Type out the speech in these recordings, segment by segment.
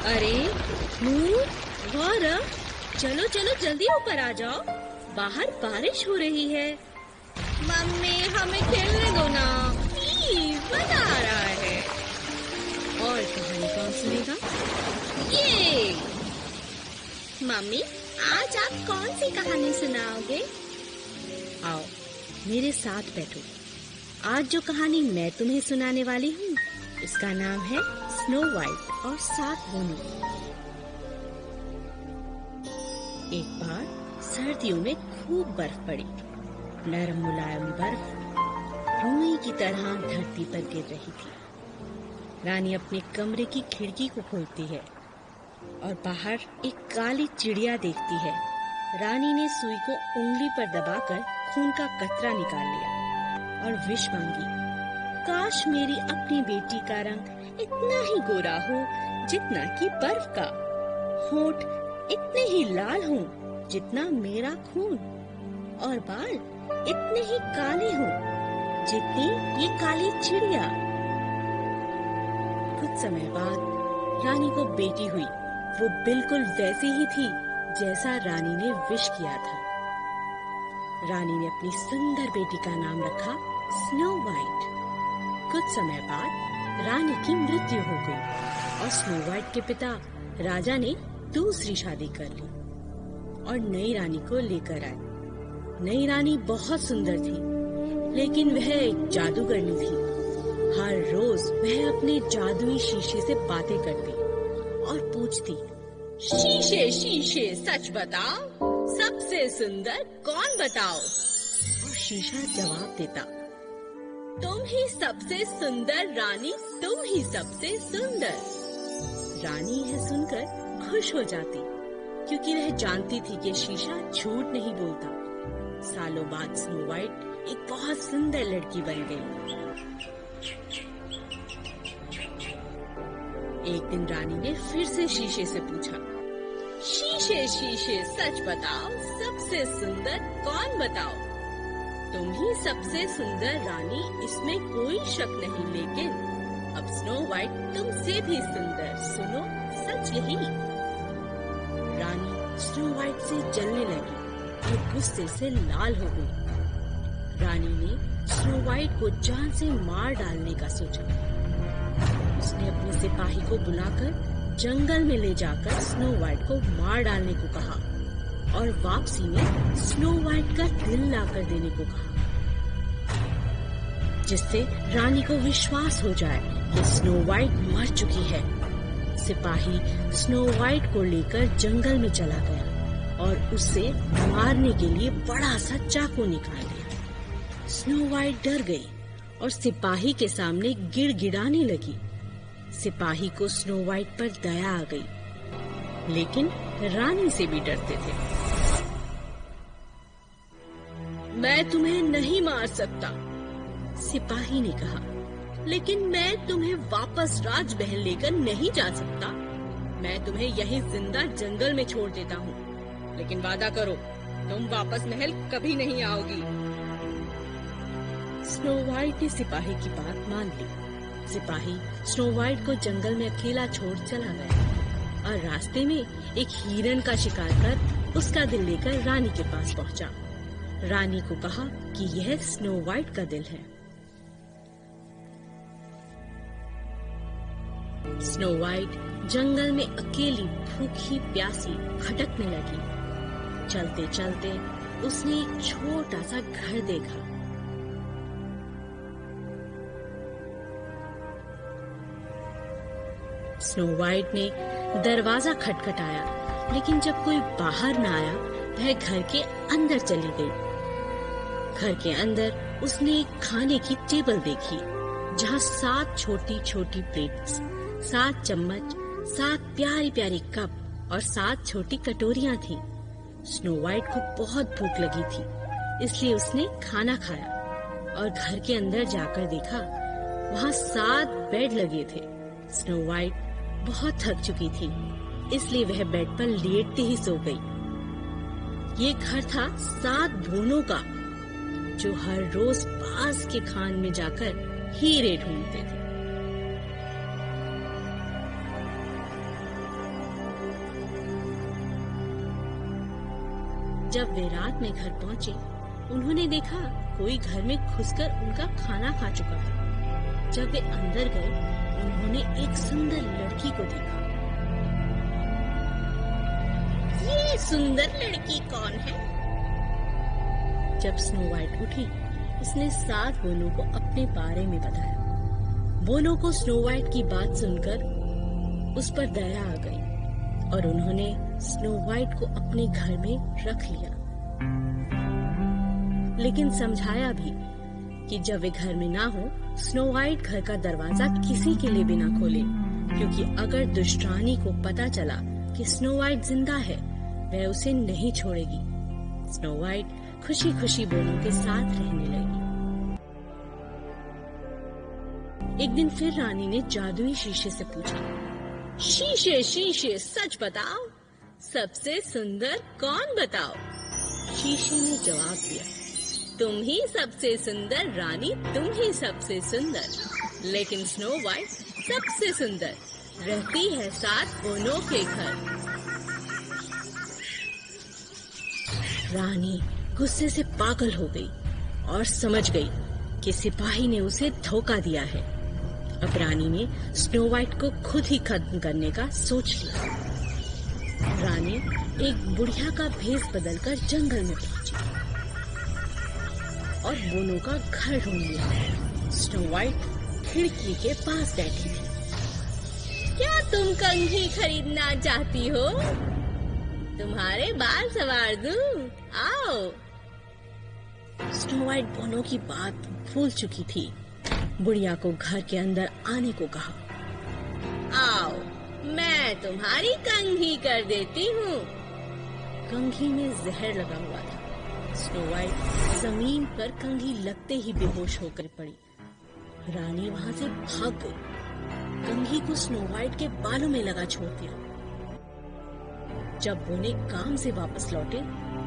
अरे नूर, गौरव, चलो चलो जल्दी ऊपर आ जाओ, बाहर बारिश हो रही है। मम्मी हमें खेलने दो ना प्लीज, मजा आ रहा है। और कहानी कौन सुनेगा? ये मम्मी, आज आप कौन सी कहानी सुनाओगे? आओ मेरे साथ बैठो। आज जो कहानी मैं तुम्हें सुनाने वाली हूँ उसका नाम है स्नो वाइट और 7 बोनों। एक बार सर्दियों में खूब बर्फ पड़ी। नरम मुलायम बर्फ रुई की तरह धरती पर गिर रही थी। रानी अपने कमरे की खिड़की को खोलती है और बाहर एक काली चिड़िया देखती है। रानी ने सुई को उंगली पर दबाकर खून का कतरा निकाल लिया और विश मांगी, काश मेरी अपनी बेटी का रंग इतना ही गोरा हो जितना कि बर्फ का, होंठ इतने ही लाल हों जितना मेरा खून, और बाल इतने ही काले हों जितनी ये काली चिड़िया। कुछ समय बाद रानी को बेटी हुई। वो बिल्कुल वैसी ही थी जैसा रानी ने विश किया था। रानी ने अपनी सुंदर बेटी का नाम रखा स्नो वाइट। कुछ समय बाद रानी की मृत्यु हो गई और स्नो वाइट के पिता राजा ने दूसरी शादी कर ली और नई रानी को लेकर आए। नई रानी बहुत सुंदर थी, लेकिन वह एक जादूगरनी थी। हर रोज वह अपने जादुई शीशे से बातें करती और पूछती, शीशे शीशे सच बताओ, सबसे सुंदर कौन बताओ? और शीशा जवाब देता, तुम ही सबसे सुंदर रानी, तुम ही सबसे सुंदर। रानी यह सुनकर खुश हो जाती, क्योंकि वह जानती थी कि शीशा झूठ नहीं बोलता। सालों बाद स्नो वाइट एक बहुत सुंदर लड़की बन गई। एक दिन रानी ने फिर से शीशे से पूछा, शीशे शीशे सच बताओ, सबसे सुंदर कौन बताओ? तुम ही सबसे सुंदर रानी, इसमें कोई शक नहीं, लेकिन अब स्नो वाइट तुमसे भी सुंदर, सुनो सच यही। रानी स्नो वाइट से जलने लगी और गुस्से से लाल हो गई। रानी ने स्नो वाइट को जान से मार डालने का सोचा। उसने अपने सिपाही को बुलाकर जंगल में ले जाकर स्नो वाइट को मार डालने को कहा और वापसी में स्नो वाइट का दिल लाकर देने को कहा, जिससे रानी को विश्वास हो जाए कि स्नो वाइट मर चुकी है। सिपाही स्नो वाइट को लेकर जंगल में चला गया और उसे मारने के लिए बड़ा सा चाकू निकाल लिया। स्नो वाइट डर गई और सिपाही के सामने गिड़गिड़ाने लगी। सिपाही को स्नो वाइट पर दया आ गई, लेकिन रानी से भी डरते थे। मैं तुम्हें नहीं मार सकता, सिपाही ने कहा, लेकिन मैं तुम्हें वापस राजमहल लेकर नहीं जा सकता। मैं तुम्हें यहीं जिंदा जंगल में छोड़ देता हूँ, लेकिन वादा करो तुम वापस महल कभी नहीं आओगी। स्नो वाइट ने सिपाही की बात मान ली। सिपाही स्नो वाइट को जंगल में अकेला छोड़ चला गया और रास्ते में एक हिरन का शिकार कर उसका दिल लेकर रानी के पास पहुंचा। रानी को कहा कि यह स्नो वाइट का दिल है। स्नो वाइट जंगल में अकेली भूखी प्यासी भटकने लगी। चलते चलते उसने एक छोटा सा घर देखा। स्नो वाइट ने दरवाजा खटखटाया, लेकिन जब कोई बाहर न आया वह घर के अंदर चली गई। घर के अंदर उसने एक खाने की टेबल देखी, जहाँ 7 छोटी छोटी प्लेट्स, 7 चम्मच, 7 प्यारी प्यारी कप और 7 छोटी कटोरियां थीं। स्नो वाइट को बहुत भूख लगी थी, इसलिए उसने खाना खाया और घर के अंदर जाकर देखा वहाँ 7 बेड लगे थे। स्नो वाइट बहुत थक चुकी थी, इसलिए वह बेड पर लेटते ही सो गई। ये घर था 7 बोनों का, जो हर रोज पास के खान में जाकर हीरे ढूंढते थे। जब वे रात में घर पहुंचे, उन्होंने देखा कोई घर में घुसकर उनका खाना खा चुका है। जब वे अंदर गए, उन्होंने एक सुंदर लड़की को देखा। ये सुंदर लड़की कौन है? जब स्नो वाइट उठी, उसने 7 बोनों को अपने बारे में बताया। बोनों को स्नो वाइट की बात सुनकर उस पर दया आ गई और उन्होंने स्नो वाइट को अपने घर में रख लिया, लेकिन समझाया भी कि जब वे घर में ना हो, स्नो वाइट घर का दरवाजा किसी के लिए भी ना खोले, क्योंकि अगर दुष्ट रानी को पता चला कि स्नो वाइट जिंदा है, वह उसे नहीं छोड़ेगी। स्नो वाइट खुशी खुशी बोनों के साथ रहने लगी। एक दिन फिर रानी ने जादुई शीशे से पूछा, शीशे शीशे सच बताओ, सबसे सुंदर कौन बताओ? शीशे ने जवाब दिया, तुम ही सबसे सुंदर रानी, तुम ही सबसे सुंदर। लेकिन स्नो वाइट सबसे सुंदर, रहती है 7 बोनों के घर। रानी गुस्से से पागल हो गई और समझ गई कि सिपाही ने उसे धोखा दिया है। अब रानी ने स्नो वाइट को खुद ही खत्म करने का सोच लिया। रानी एक बुढ़िया का भेष बदलकर जंगल में पहुंची और बोनों का घर ढूंढ लिया। स्नो वाइट खिड़की के पास बैठी थी। क्या तुम कंघी खरीदना चाहती हो? तुम्हारे बाल संवार दूं? आओ। स्नो वाइट बोनों की बात भूल चुकी थी। बुढ़िया को घर के अंदर आने को कहा। आओ, मैं तुम्हारी कंघी कर देती हूँ। कंघी में जहर लगा हुआ था। स्नो वाइट जमीन पर कंघी लगते ही बेहोश होकर पड़ी। रानी वहां से भाग गई। कंघी को स्नो वाइट के बालों में लगा छोड़ दिया। जब बोने काम से वापस लौटे,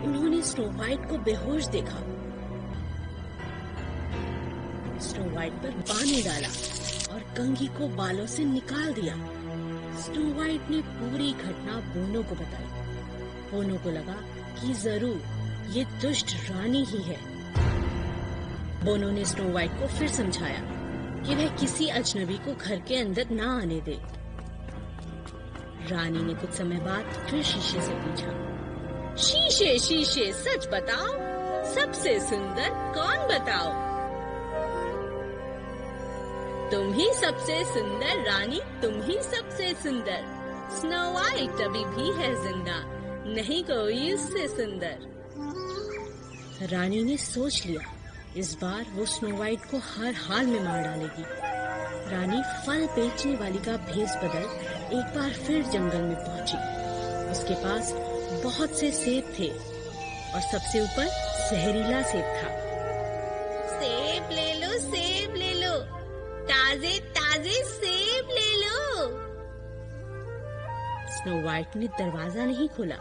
उन्होंने स्नो वाइट को बेहोश देखा। स्नो वाइट पर पानी डाला और कंघी को बालों से निकाल दिया। स्नो वाइट ने पूरी घटना बोनों को बताई। बोनों को लगा कि जरूर ये दुष्ट रानी ही है। बोनों ने स्नो वाइट को फिर समझाया कि वह किसी अजनबी को घर के अंदर ना आने दे। रानी ने कुछ समय बाद फिर शीशे से पूछा, शीशे शीशे सच बताओ, सबसे सुंदर कौन बताओ? तुम ही सबसे सुंदर रानी, तुम ही सबसे सुंदर। स्नो वाइट अभी भी है जिंदा, नहीं कोई उससे सुंदर। रानी ने सोच लिया, इस बार वो स्नो वाइट को हर हाल में मार डालेगी। रानी फल बेचने वाली का भेष बदल एक बार फिर जंगल में पहुंची। उसके पास बहुत से सेब थे और सबसे ऊपर जहरीला सेब था। सेब ले लो, सेब ले लो, ताजे ताजे सेब ले लो। स्नो वाइट ने दरवाजा नहीं खोला,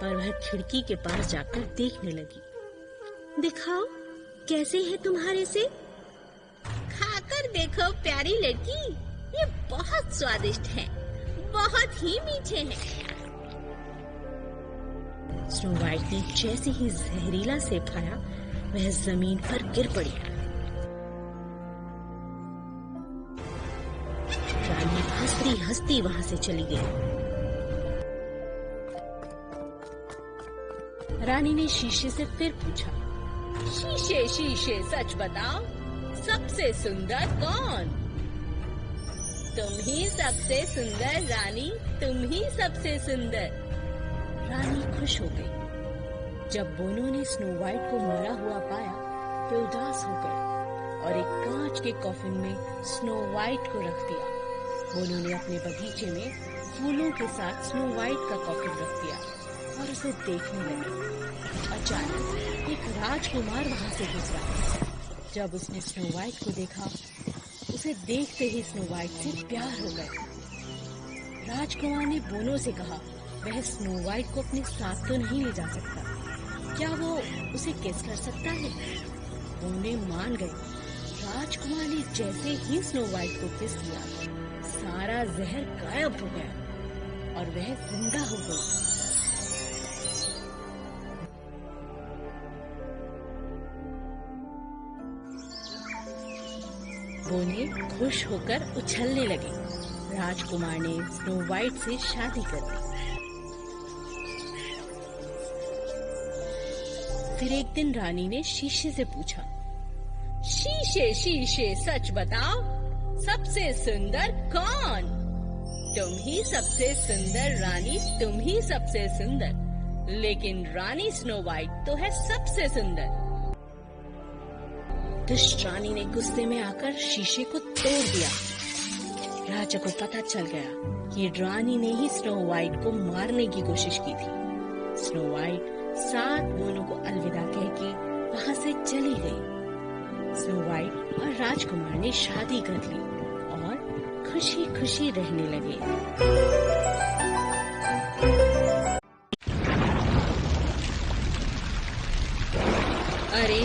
पर वह खिड़की के पास जाकर देखने लगी। दिखाओ, कैसे है तुम्हारे सेब? खाकर देखो प्यारी लड़की, ये बहुत स्वादिष्ट हैं, बहुत ही मीठे हैं। स्नो वाइट ने जैसे ही जहरीला सेब खाया, वह जमीन पर गिर पड़ी। रानी हंसती हंसती वहां से चली गई। रानी ने शीशे से फिर पूछा, शीशे शीशे सच बताओ, सबसे सुंदर कौन? तुम ही सबसे सुंदर रानी, तुम ही सबसे सुंदर। रानी खुश हो गई। जब बोनों ने स्नो वाइट को मरा हुआ पाया, वे उदास हो गए और एक कांच के कॉफिन में स्नो वाइट को रख दिया। बोनों ने अपने बगीचे में फूलों के साथ स्नो वाइट का कॉफिन रख दिया और उसे देखने लगे। अचानक एक राजकुमार वहां से गुजरा। जब उसने स्नो वाइट को देखा, उसे देखते ही स्नो वाइट से प्यार हो गया। राजकुमार ने बोनों से कहा, वह स्नो वाइट को अपने साथ तो नहीं ले जा सकता, क्या वो उसे किस कर सकता है? बोने मान गए। राजकुमार ने जैसे ही स्नो वाइट को किस किया, सारा जहर गायब हो गया और वह जिंदा हो गई। वो उन्हें खुश होकर उछलने लगे। राजकुमार ने स्नो वाइट से शादी कर ली। फिर एक दिन रानी ने शीशे से पूछा, शीशे शीशे सच बताओ, सबसे सुंदर कौन? तुम ही सबसे सुंदर रानी, तुम ही सबसे सुंदर। लेकिन रानी स्नो वाइट तो है सबसे सुंदर। दुष्ट रानी ने गुस्से में आकर शीशे को तोड़ दिया। राजा को पता चल गया कि रानी ने ही स्नो वाइट को मारने की कोशिश की थी। स्नो वाइट 7 बूंदों को अलविदा कह के वहां से चली गई। स्नो वाइट और राजकुमार ने शादी कर ली और खुशी खुशी रहने लगे। अरे